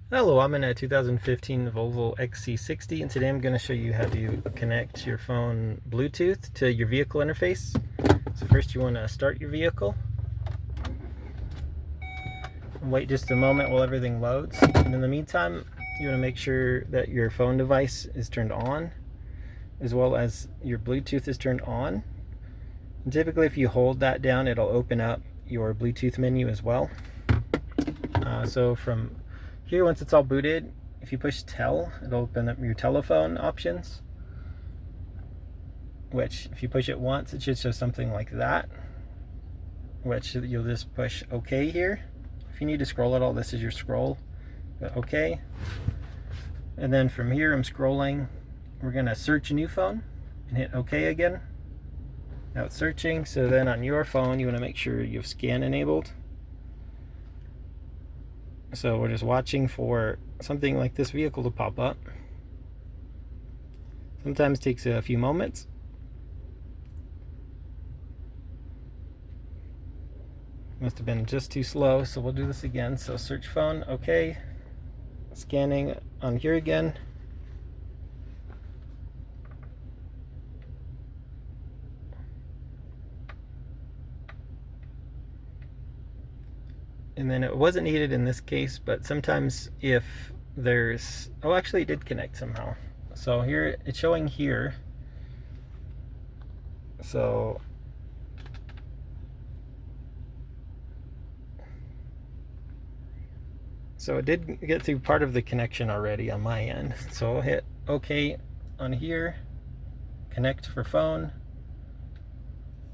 Hello, I'm in a 2015 Volvo XC60 and today I'm going to show you how to connect your phone Bluetooth to your vehicle interface. So first you want to start your vehicle and wait just a moment while everything loads. And in the meantime, you want to make sure that your phone device is turned on as well as your Bluetooth is turned on. And typically if you hold that down, it'll open up your Bluetooth menu as well. So from here, once it's all booted, if you push tel, it'll open up your telephone options, which if you push it once, it should show something like that, which you'll just push OK here. If you need to scroll at all, this is your scroll, but OK. And then from here, I'm scrolling. We're going to search a new phone and hit OK again. Now it's searching, so then on your phone, you want to make sure you have scan enabled. So we're just watching for something like this vehicle to pop up. Sometimes it takes a few moments. Must have been just too slow, so we'll do this again. So search phone, okay. Scanning on here again. And then it wasn't needed in this case, but sometimes if there's, oh, actually it did connect somehow. So here it's showing here. So it did get through part of the connection already on my end. So I'll hit OK on here, connect for phone.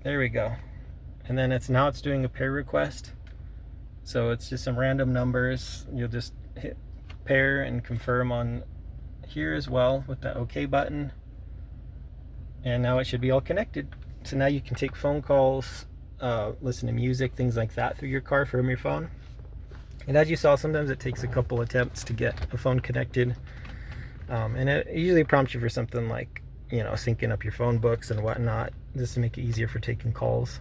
There we go. And then now it's doing a pair request. So it's just some random numbers. You'll just hit pair and confirm on here as well with that OK button. And now it should be all connected. So now you can take phone calls, listen to music, things like that through your car from your phone. And as you saw, sometimes it takes a couple attempts to get a phone connected. And it usually prompts you for something like, syncing up your phone books and whatnot, just to make it easier for taking calls.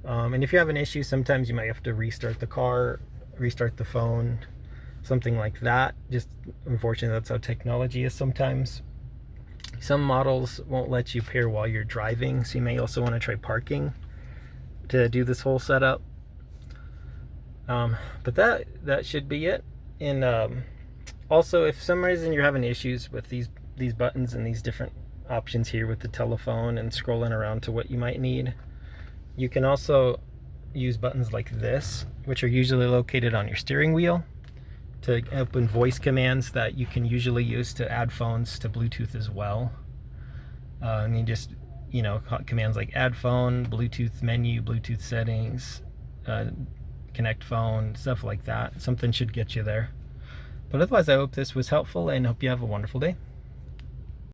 And if you have an issue, sometimes you might have to restart the car, restart the phone, something like that. Just unfortunately, that's how technology is sometimes. Some models won't let you pair while you're driving, so you may also want to try parking to do this whole setup. But that should be it. And also, if for some reason you're having issues with these buttons and these different options here with the telephone and scrolling around to what you might need, you can also use buttons like this, which are usually located on your steering wheel, to open voice commands that you can usually use to add phones to Bluetooth as well. And you just, commands like add phone, Bluetooth menu, Bluetooth settings, connect phone, stuff like that. Something should get you there. But otherwise, I hope this was helpful and hope you have a wonderful day.